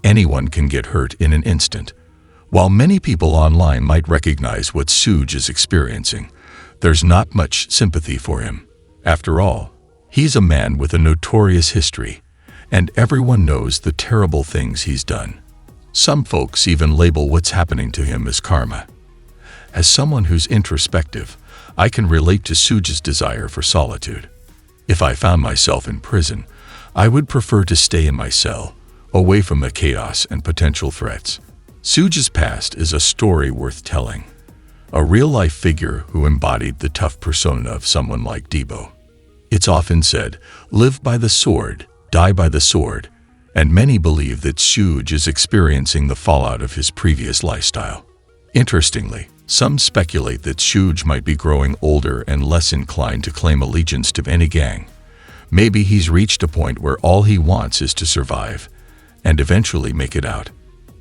Anyone can get hurt in an instant. While many people online might recognize what Suge is experiencing, there's not much sympathy for him. After all, he's a man with a notorious history, and everyone knows the terrible things he's done. Some folks even label what's happening to him as karma. As someone who's introspective, I can relate to Suge's desire for solitude. If I found myself in prison, I would prefer to stay in my cell, away from the chaos and potential threats. Suge's past is a story worth telling. A real-life figure who embodied the tough persona of someone like Debo. It's often said, live by the sword, die by the sword, and many believe that Suge is experiencing the fallout of his previous lifestyle. Interestingly, some speculate that Suge might be growing older and less inclined to claim allegiance to any gang. Maybe he's reached a point where all he wants is to survive, and eventually make it out.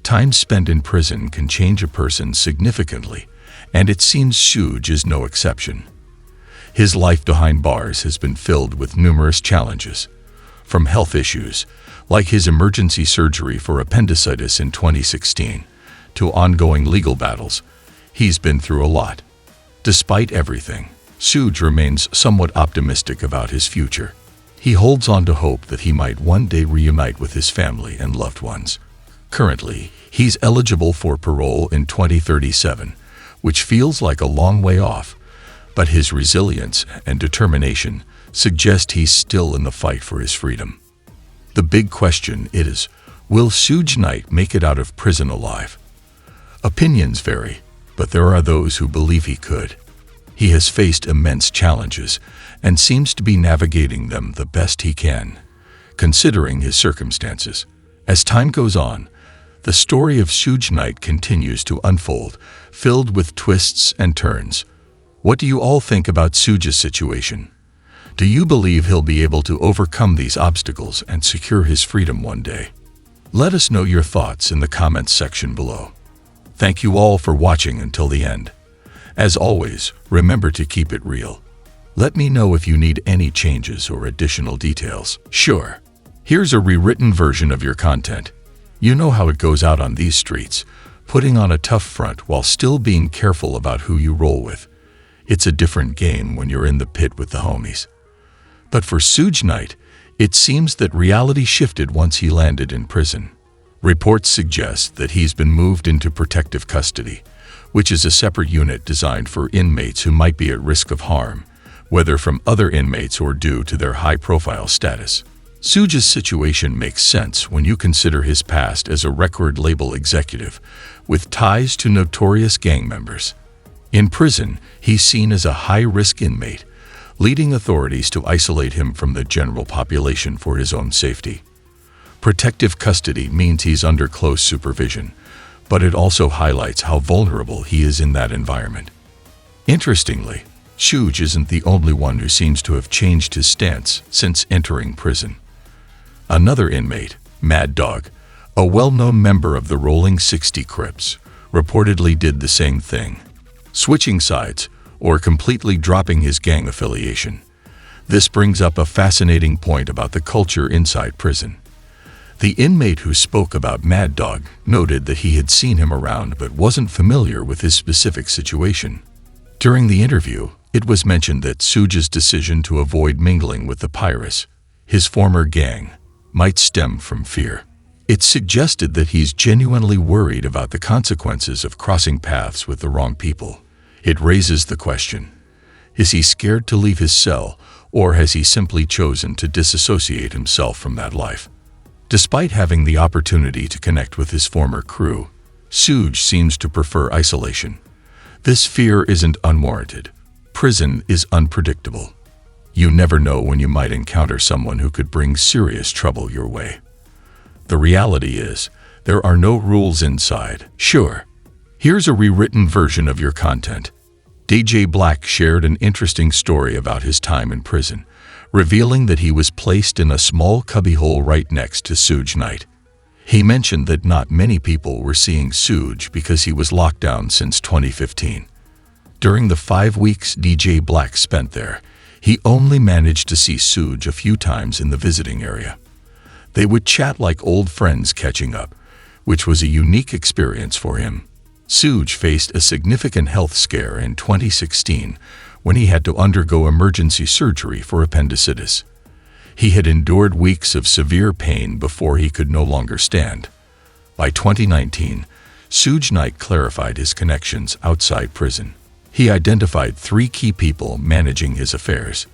Time spent in prison can change a person significantly, and it seems Suge is no exception. His life behind bars has been filled with numerous challenges, from health issues, like his emergency surgery for appendicitis in 2016, to ongoing legal battles. He's been through a lot. Despite everything, Suge remains somewhat optimistic about his future. He holds on to hope that he might one day reunite with his family and loved ones. Currently, he's eligible for parole in 2037, which feels like a long way off, but his resilience and determination suggest he's still in the fight for his freedom. The big question is, will Suge Knight make it out of prison alive? Opinions vary, but there are those who believe he could. He has faced immense challenges and seems to be navigating them the best he can, considering his circumstances. As time goes on, the story of Suge Knight continues to unfold, filled with twists and turns. What do you all think about Suge's situation? Do you believe he'll be able to overcome these obstacles and secure his freedom one day? Let us know your thoughts in the comments section below. Thank you all for watching until the end. As always, remember to keep it real. Let me know if you need any changes or additional details. Sure, here's a rewritten version of your content. You know how it goes out on these streets, putting on a tough front while still being careful about who you roll with. It's a different game when you're in the pit with the homies. But for Suge Knight, it seems that reality shifted once he landed in prison. Reports suggest that he's been moved into protective custody, which is a separate unit designed for inmates who might be at risk of harm, whether from other inmates or due to their high-profile status. Suge's situation makes sense when you consider his past as a record label executive with ties to notorious gang members. In prison, he's seen as a high-risk inmate, leading authorities to isolate him from the general population for his own safety. Protective custody means he's under close supervision, but it also highlights how vulnerable he is in that environment. Interestingly, Suge isn't the only one who seems to have changed his stance since entering prison. Another inmate, Mad Dog, a well-known member of the Rolling 60 Crips, reportedly did the same thing, switching sides or completely dropping his gang affiliation. This brings up a fascinating point about the culture inside prison. The inmate who spoke about Mad Dog noted that he had seen him around but wasn't familiar with his specific situation. During the interview, it was mentioned that Suge's decision to avoid mingling with the Pirates, his former gang, might stem from fear. It suggested that he's genuinely worried about the consequences of crossing paths with the wrong people. It raises the question, is he scared to leave his cell, or has he simply chosen to disassociate himself from that life? Despite having the opportunity to connect with his former crew, Suge seems to prefer isolation. This fear isn't unwarranted. Prison is unpredictable. You never know when you might encounter someone who could bring serious trouble your way. The reality is, there are no rules inside. Sure, here's a rewritten version of your content. DJ Black shared an interesting story about his time in prison, revealing that he was placed in a small cubbyhole right next to Suge Knight. He mentioned that not many people were seeing Suge because he was locked down since 2015. During the 5 weeks DJ Black spent there, he only managed to see Suge a few times in the visiting area. They would chat like old friends catching up, which was a unique experience for him. Suge faced a significant health scare in 2016 when he had to undergo emergency surgery for appendicitis. He had endured weeks of severe pain before he could no longer stand. By 2019, Suge Knight clarified his connections outside prison. He identified 3 key people managing his affairs.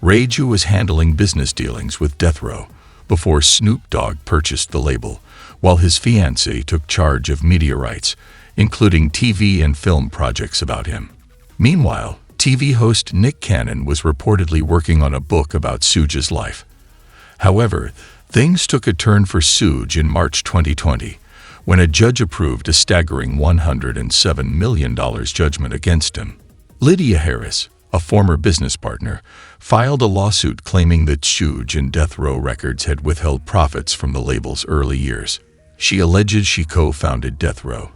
Ray J was handling business dealings with Death Row before Snoop Dogg purchased the label, while his fiancée took charge of media rights, including TV and film projects about him. Meanwhile, TV host Nick Cannon was reportedly working on a book about Suge's life. However, things took a turn for Suge in March 2020, when a judge approved a staggering $107 million judgment against him. Lydia Harris, a former business partner, filed a lawsuit claiming that Suge and Death Row Records had withheld profits from the label's early years. She alleged she co-founded Death Row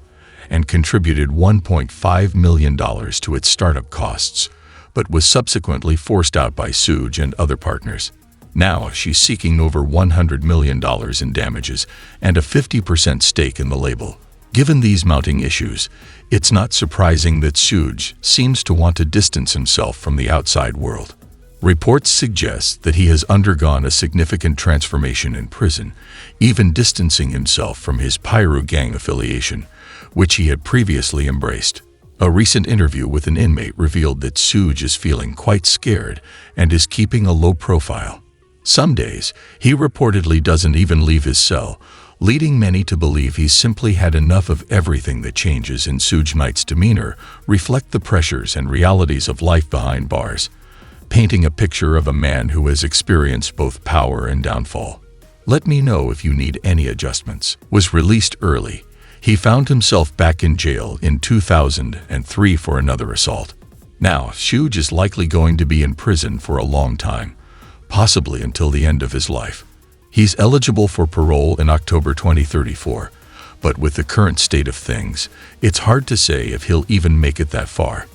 and contributed $1.5 million to its startup costs, but was subsequently forced out by Suge and other partners. Now she's seeking over $100 million in damages and a 50% stake in the label. Given these mounting issues, it's not surprising that Suge seems to want to distance himself from the outside world. Reports suggest that he has undergone a significant transformation in prison, even distancing himself from his Pyro gang affiliation, which he had previously embraced. A recent interview with an inmate revealed that Suge is feeling quite scared and is keeping a low profile. Some days, he reportedly doesn't even leave his cell, leading many to believe he's simply had enough of everything. That changes in Suge Knight's demeanor reflect the pressures and realities of life behind bars, painting a picture of a man who has experienced both power and downfall. Let me know if you need any adjustments. Was released early. He found himself back in jail in 2003 for another assault. Now, Suge is likely going to be in prison for a long time, possibly until the end of his life. He's eligible for parole in October 2034, but with the current state of things, it's hard to say if he'll even make it that far.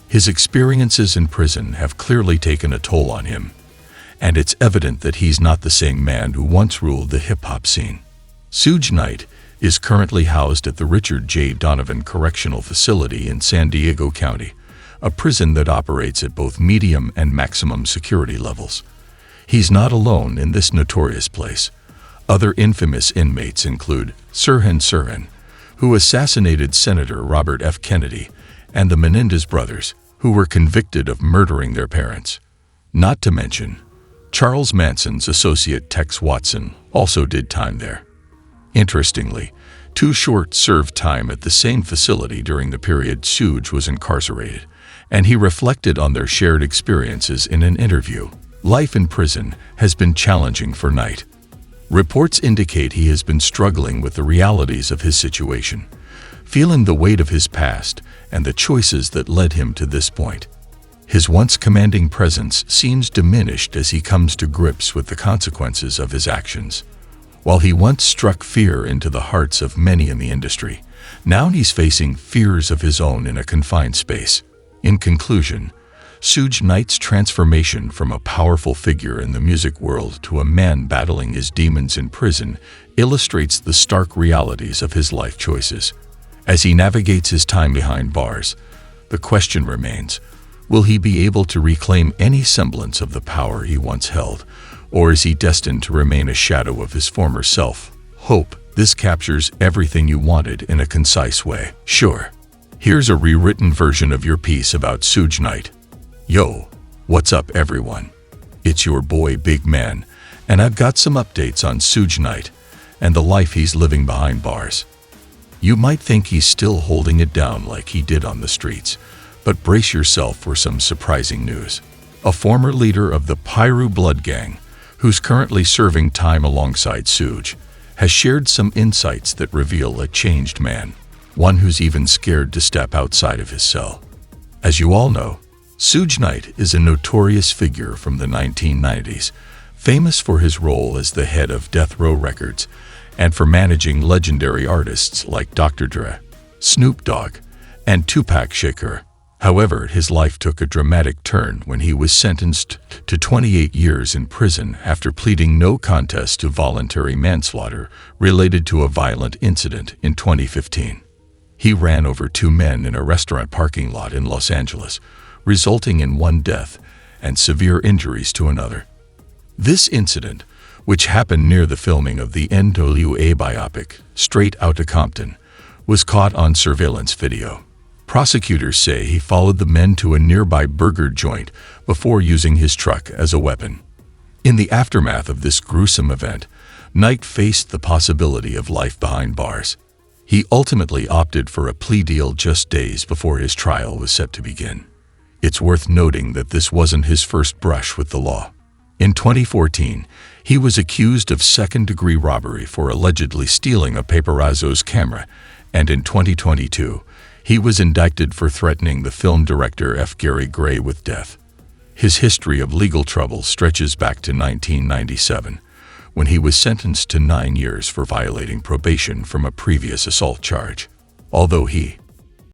His experiences in prison have clearly taken a toll on him, and it's evident that he's not the same man who once ruled the hip-hop scene. Suge Knight is currently housed at the Richard J. Donovan Correctional Facility in San Diego County, a prison that operates at both medium and maximum security levels. He's not alone in this notorious place. Other infamous inmates include Sirhan, who assassinated Senator Robert F. Kennedy, and the Menendez brothers, who were convicted of murdering their parents. Not to mention, Charles Manson's associate Tex Watson also did time there. Interestingly, 2 short served time at the same facility during the period Suge was incarcerated, and he reflected on their shared experiences in an interview. Life in prison has been challenging for Knight. Reports indicate he has been struggling with the realities of his situation, feeling the weight of his past and the choices that led him to this point. His once commanding presence seems diminished as he comes to grips with the consequences of his actions. While he once struck fear into the hearts of many in the industry, now he's facing fears of his own in a confined space. In conclusion, Suge Knight's transformation from a powerful figure in the music world to a man battling his demons in prison illustrates the stark realities of his life choices. As he navigates his time behind bars, the question remains, will he be able to reclaim any semblance of the power he once held, or is he destined to remain a shadow of his former self? Hope this captures everything you wanted in a concise way. Sure, here's a rewritten version of your piece about Suge Knight. Yo, what's up everyone? It's your boy Big Man, and I've got some updates on Suge Knight and the life he's living behind bars. You might think he's still holding it down like he did on the streets, but brace yourself for some surprising news. A former leader of the Pyro Blood Gang, who's currently serving time alongside Suge, has shared some insights that reveal a changed man, one who's even scared to step outside of his cell. As you all know, Suge Knight is a notorious figure from the 1990s, famous for his role as the head of Death Row Records and for managing legendary artists like Dr. Dre, Snoop Dogg, and Tupac Shakur. However, his life took a dramatic turn when he was sentenced to 28 years in prison after pleading no contest to voluntary manslaughter related to a violent incident in 2015. He ran over two men in a restaurant parking lot in Los Angeles, resulting in one death and severe injuries to another. This incident, which happened near the filming of the NWA biopic Straight Outta Compton, was caught on surveillance video. Prosecutors say he followed the men to a nearby burger joint before using his truck as a weapon. In the aftermath of this gruesome event, Knight faced the possibility of life behind bars. He ultimately opted for a plea deal just days before his trial was set to begin. It's worth noting that this wasn't his first brush with the law. In 2014, he was accused of second-degree robbery for allegedly stealing a paparazzo's camera, and in 2022, he was indicted for threatening the film director F. Gary Gray with death. His history of legal trouble stretches back to 1997, when he was sentenced to 9 years for violating probation from a previous assault charge. Although he